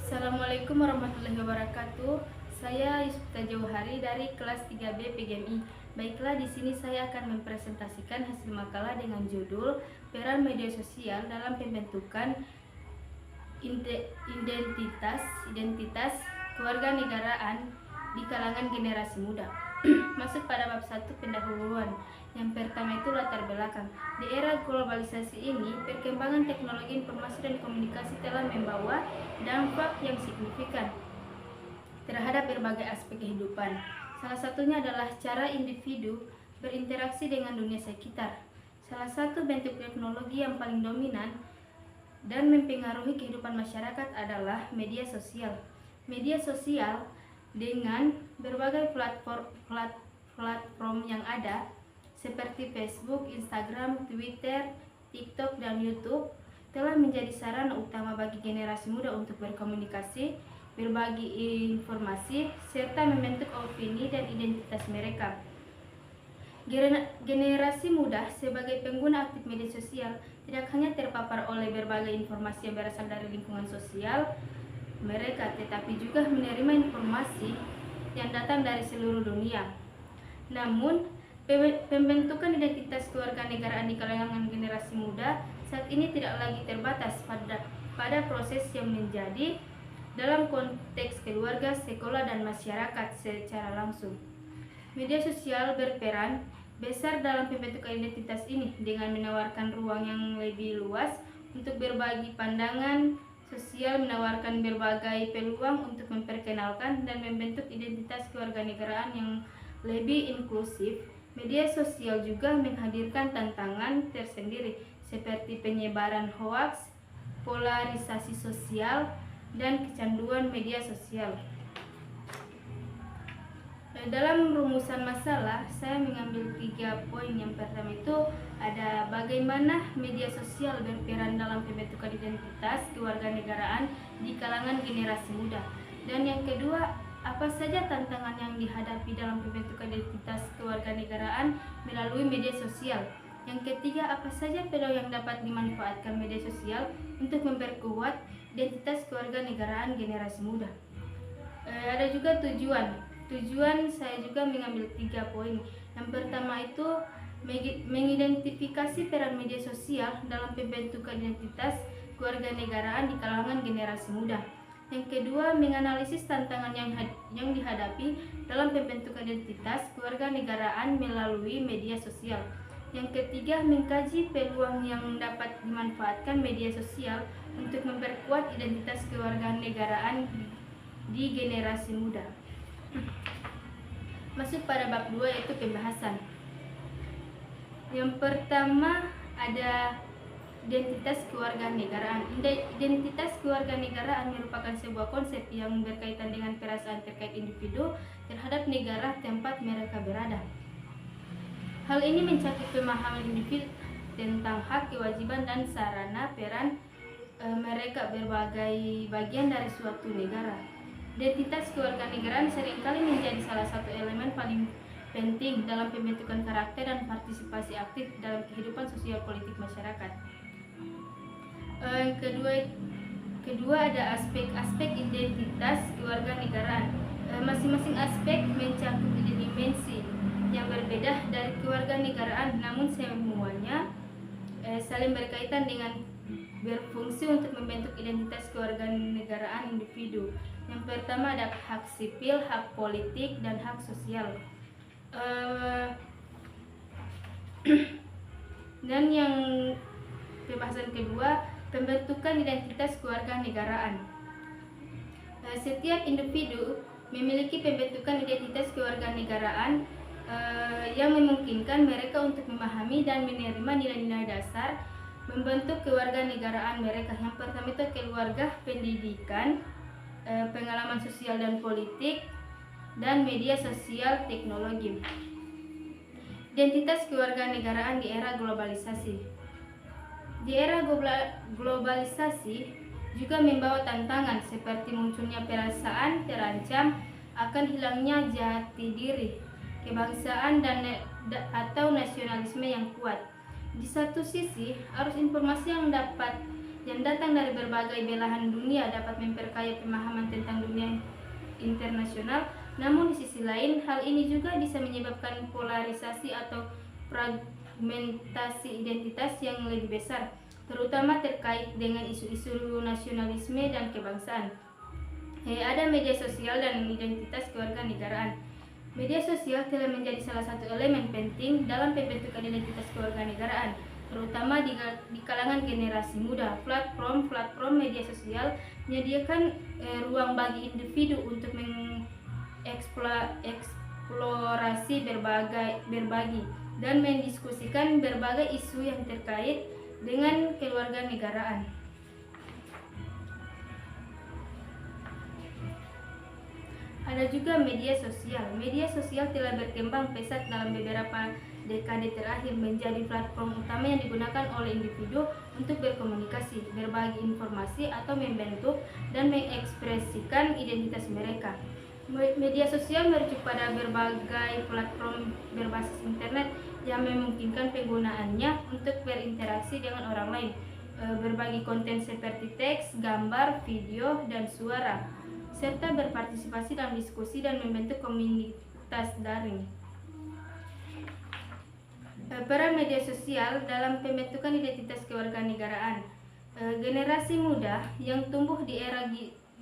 Assalamualaikum warahmatullahi wabarakatuh. Saya Yusufta Jauhari dari kelas 3B PGMI. Baiklah, di sini saya akan mempresentasikan hasil makalah dengan judul Peran Media Sosial dalam Pembentukan Identitas Kewarganegaraan di kalangan generasi muda. Masuk pada bab 1 pendahuluan. Yang pertama itu latar belakang. Di era globalisasi ini, perkembangan teknologi informasi dan komunikasi telah membawa dampak yang signifikan terhadap berbagai aspek kehidupan. Salah satunya adalah cara individu berinteraksi dengan dunia sekitar. Salah satu bentuk teknologi yang paling dominan dan mempengaruhi kehidupan masyarakat adalah media sosial. Media sosial dengan berbagai platform yang ada seperti Facebook, Instagram, Twitter, TikTok, dan YouTube telah menjadi sarana utama bagi generasi muda untuk berkomunikasi, berbagi informasi, serta membentuk opini dan identitas mereka. Generasi muda sebagai pengguna aktif media sosial tidak hanya terpapar oleh berbagai informasi yang berasal dari lingkungan sosial mereka, tetapi juga menerima informasi yang datang dari seluruh dunia. Namun, pembentukan identitas kewarganegaraan di kalangan generasi muda saat ini tidak lagi terbatas pada proses yang menjadi dalam konteks keluarga, sekolah, dan masyarakat secara langsung. Media sosial berperan besar dalam pembentukan identitas ini dengan menawarkan ruang yang lebih luas untuk berbagi pandangan sosial, menawarkan berbagai peluang untuk memperkenalkan dan membentuk identitas kewarganegaraan yang lebih inklusif. Media sosial juga menghadirkan tantangan tersendiri seperti penyebaran hoaks, polarisasi sosial, dan kecanduan media sosial. Dalam rumusan masalah, saya mengambil 3 poin. Yang pertama itu ada bagaimana media sosial berperan dalam pembentukan identitas kewarganegaraan di kalangan generasi muda. Dan yang kedua, apa saja tantangan yang dihadapi dalam pembentukan identitas kewarganegaraan melalui media sosial. Yang ketiga, apa saja peluang yang dapat dimanfaatkan media sosial untuk memperkuat identitas kewarganegaraan generasi muda. Ada juga tujuan saya juga mengambil 3 poin. Yang pertama itu mengidentifikasi peran media sosial dalam pembentukan identitas kewarganegaraan di kalangan generasi muda. Yang kedua, menganalisis tantangan yang dihadapi dalam pembentukan identitas kewarganegaraan melalui media sosial. Yang ketiga, mengkaji peluang yang dapat dimanfaatkan media sosial untuk memperkuat identitas kewarganegaraan di generasi muda. Masuk pada bab 2 yaitu pembahasan. Yang pertama ada identitas kewarganegaraan. Identitas kewarganegaraan merupakan sebuah konsep yang berkaitan dengan perasaan terkait individu terhadap negara tempat mereka berada. Hal ini mencakup pemahaman individu tentang hak, kewajiban, dan sarana peran mereka berbagai bagian dari suatu negara. Identitas kewarganegaraan seringkali menjadi salah satu elemen paling penting dalam pembentukan karakter dan partisipasi aktif dalam kehidupan sosial politik masyarakat. Kedua ada aspek-aspek identitas kewarganegaraan. Masing-masing aspek mencakup dimensi yang berbeda dari kewarganegaraan, namun semuanya saling berkaitan dengan berfungsi untuk membentuk identitas kewarganegaraan individu. Yang pertama ada hak sipil, hak politik, dan hak sosial. Dan yang pembahasan kedua, pembentukan identitas kewarganegaraan. Setiap individu memiliki pembentukan identitas kewarganegaraan yang memungkinkan mereka untuk memahami dan menerima nilai-nilai dasar membentuk kewarganegaraan mereka. Yang pertama itu keluarga, pendidikan, pengalaman sosial dan politik, dan media sosial teknologi. Identitas kewarganegaraan di era globalisasi. Di era globalisasi juga membawa tantangan seperti munculnya perasaan terancam akan hilangnya jati diri, kebangsaan, atau nasionalisme yang kuat. Di satu sisi, arus informasi yang dapat yang datang dari berbagai belahan dunia dapat memperkaya pemahaman tentang dunia internasional. Namun di sisi lain, hal ini juga bisa menyebabkan polarisasi atau fragmentasi identitas yang lebih besar, terutama terkait dengan isu-isu nasionalisme dan kebangsaan. Ada media sosial dan identitas kewarganegaraan. Media sosial telah menjadi salah satu elemen penting dalam pembentukan identitas kewarganegaraan, terutama di kalangan generasi muda. Platform media sosial menyediakan ruang bagi individu untuk mengeksplorasi berbagi dan mendiskusikan berbagai isu yang terkait dengan kewarganegaraan. Ada juga media sosial. Media sosial telah berkembang pesat dalam beberapa dekade terakhir menjadi platform utama yang digunakan oleh individu untuk berkomunikasi, berbagi informasi, atau membentuk dan mengekspresikan identitas mereka. Media sosial merujuk pada berbagai platform berbasis internet yang memungkinkan penggunaannya untuk berinteraksi dengan orang lain, berbagi konten seperti teks, gambar, video, dan suara, serta berpartisipasi dalam diskusi dan membentuk komunitas daring. Peran media sosial dalam pembentukan identitas kewarganegaraan. Generasi muda yang tumbuh di era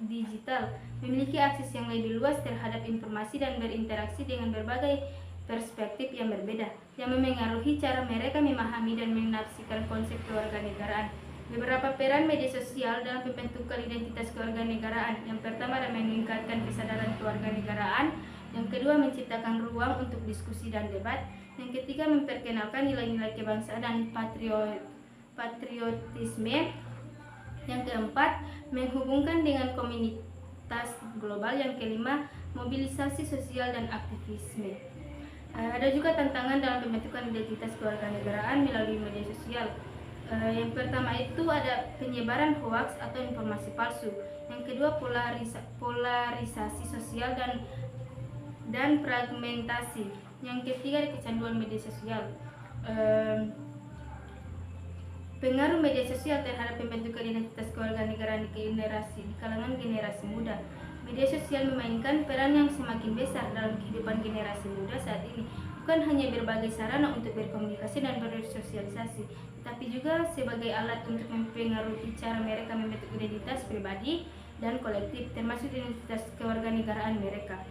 digital memiliki akses yang lebih luas terhadap informasi dan berinteraksi dengan berbagai perspektif yang berbeda, yang memengaruhi cara mereka memahami dan menafsirkan konsep kewarganegaraan. Beberapa peran media sosial dalam pembentukan identitas kewarganegaraan. Yang pertama adalah meningkatkan kesadaran kewarganegaraan. Yang kedua, menciptakan ruang untuk diskusi dan debat. Yang ketiga, memperkenalkan nilai-nilai kebangsaan dan patriotisme. Yang keempat, menghubungkan dengan komunitas global. Yang kelima, mobilisasi sosial dan aktivisme. Ada juga tantangan dalam pembentukan identitas kewarganegaraan melalui media sosial. Yang pertama itu ada penyebaran hoaks atau informasi palsu. Yang kedua, polarisasi sosial dan fragmentasi. Yang ketiga, kecanduan media sosial. Pengaruh media sosial terhadap pembentukan identitas kewarganegaraan di kalangan generasi muda. Media sosial memainkan peran yang semakin besar dalam kehidupan generasi muda saat ini, bukan hanya berbagai sarana untuk berkomunikasi dan bersosialisasi, tapi juga sebagai alat untuk mempengaruhi cara mereka membentuk identitas pribadi dan kolektif, termasuk identitas kewarganegaraan mereka.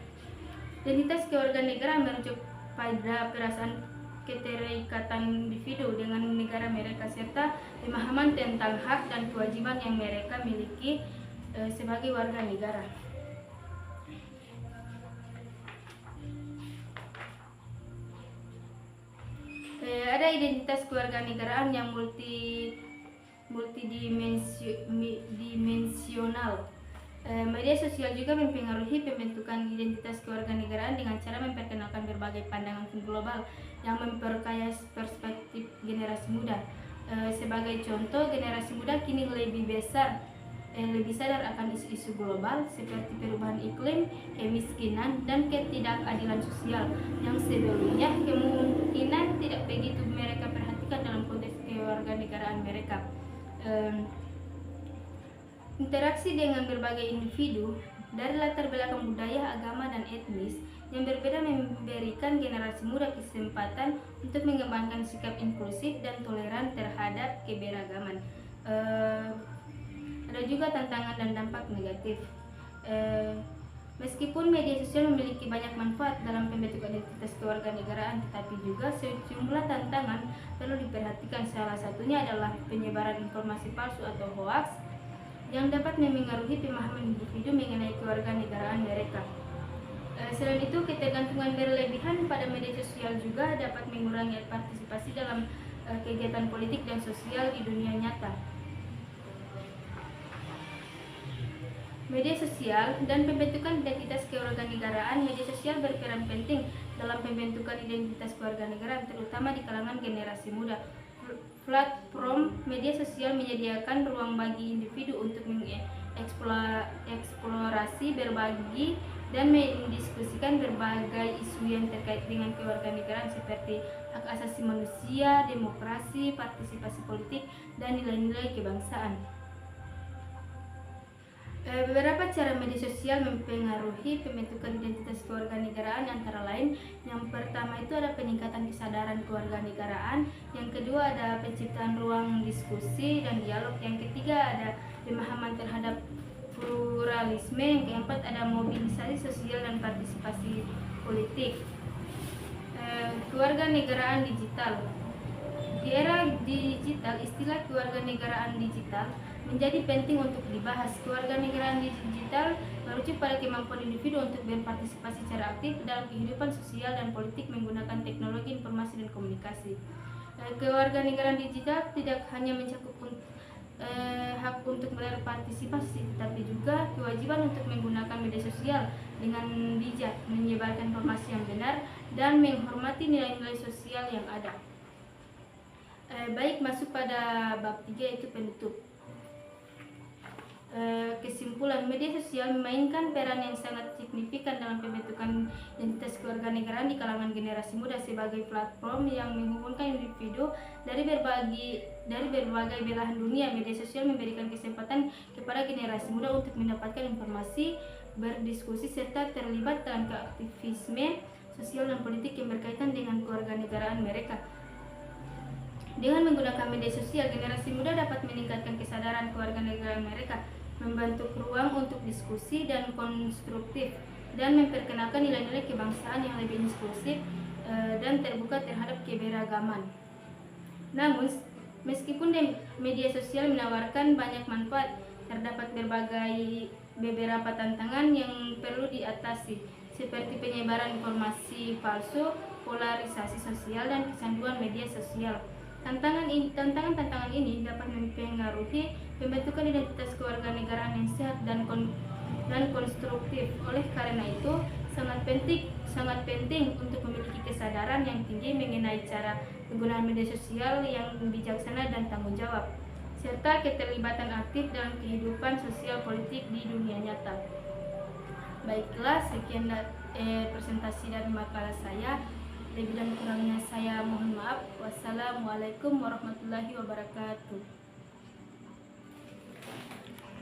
Identitas kewarganegaraan merujuk pada perasaan keterikatan individu dengan negara mereka serta pemahaman tentang hak dan kewajiban yang mereka miliki sebagai warga negara. Ada identitas kewarganegaraan yang multidimensional. Media sosial juga mempengaruhi pembentukan identitas kewarganegaraan dengan cara memperkenalkan berbagai pandangan global yang memperkaya perspektif generasi muda. Sebagai contoh, generasi muda kini lebih sadar akan isu-isu global seperti perubahan iklim, kemiskinan, dan ketidakadilan sosial yang sebelumnya kemungkinan tidak begitu mereka perhatikan dalam konteks kewarganegaraan mereka. Interaksi dengan berbagai individu dari latar belakang budaya, agama, dan etnis yang berbeda memberikan generasi muda kesempatan untuk mengembangkan sikap inklusif dan toleran terhadap keberagaman. Ada juga tantangan dan dampak negatif. Meskipun media sosial memiliki banyak manfaat dalam pembentukan identitas kewarganegaraan, tetapi juga sejumlah tantangan perlu diperhatikan. Salah satunya adalah penyebaran informasi palsu atau hoaks yang dapat memengaruhi pemahaman individu mengenai kewarganegaraan mereka. Selain itu, ketergantungan berlebihan pada media sosial juga dapat mengurangi partisipasi dalam kegiatan politik dan sosial di dunia nyata. Media sosial dan pembentukan identitas kewarganegaraan. Media sosial berperan penting dalam pembentukan identitas kewarganegaraan, terutama di kalangan generasi muda. Platform media sosial menyediakan ruang bagi individu untuk mengeksplorasi, berbagi, dan mendiskusikan berbagai isu yang terkait dengan kewarganegaraan seperti hak asasi manusia, demokrasi, partisipasi politik, dan nilai-nilai kebangsaan. Beberapa cara media sosial mempengaruhi pembentukan identitas kewarganegaraan antara lain. Yang pertama itu ada peningkatan kesadaran kewarganegaraan, yang kedua ada penciptaan ruang diskusi dan dialog, yang ketiga ada pemahaman terhadap pluralisme, yang keempat ada mobilisasi sosial dan partisipasi politik. Kewarganegaraan digital. Di era digital, istilah kewarganegaraan digital menjadi penting untuk dibahas. Kewarganegaraan digital merujuk pada kemampuan individu untuk berpartisipasi secara aktif dalam kehidupan sosial dan politik menggunakan teknologi informasi dan komunikasi. Kewarganegaraan digital tidak hanya mencakup hak untuk berpartisipasi, tapi juga kewajiban untuk menggunakan media sosial dengan bijak, menyebarkan informasi yang benar, dan menghormati nilai-nilai sosial yang ada. Baik, masuk pada bab 3 yaitu penutup. Kesimpulan, media sosial memainkan peran yang sangat signifikan dalam pembentukan identitas kewarganegaraan di kalangan generasi muda sebagai platform yang menghubungkan individu dari berbagai belahan dunia. Media sosial memberikan kesempatan kepada generasi muda untuk mendapatkan informasi, berdiskusi, serta terlibat dalam aktivisme sosial dan politik yang berkaitan dengan kewarganegaraan mereka. Dengan menggunakan media sosial, generasi muda dapat meningkatkan kesadaran kewarganegaraan mereka, membentuk ruang untuk diskusi dan konstruktif, dan memperkenalkan nilai-nilai kebangsaan yang lebih inklusif dan terbuka terhadap keberagaman. Namun, meskipun media sosial menawarkan banyak manfaat, terdapat beberapa tantangan yang perlu diatasi, seperti penyebaran informasi palsu, polarisasi sosial, dan kecanduan media sosial. Tantangan ini dapat mempengaruhi pembentukan identitas kewarganegaraan yang sehat dan konstruktif. Oleh karena itu, sangat penting untuk memiliki kesadaran yang tinggi mengenai cara penggunaan media sosial yang bijaksana dan tanggung jawab, serta keterlibatan aktif dalam kehidupan sosial politik di dunia nyata. Baiklah, sekian presentasi dari makalah saya. Lebih dan kurangnya saya mohon maaf. Wassalamualaikum warahmatullahi wabarakatuh.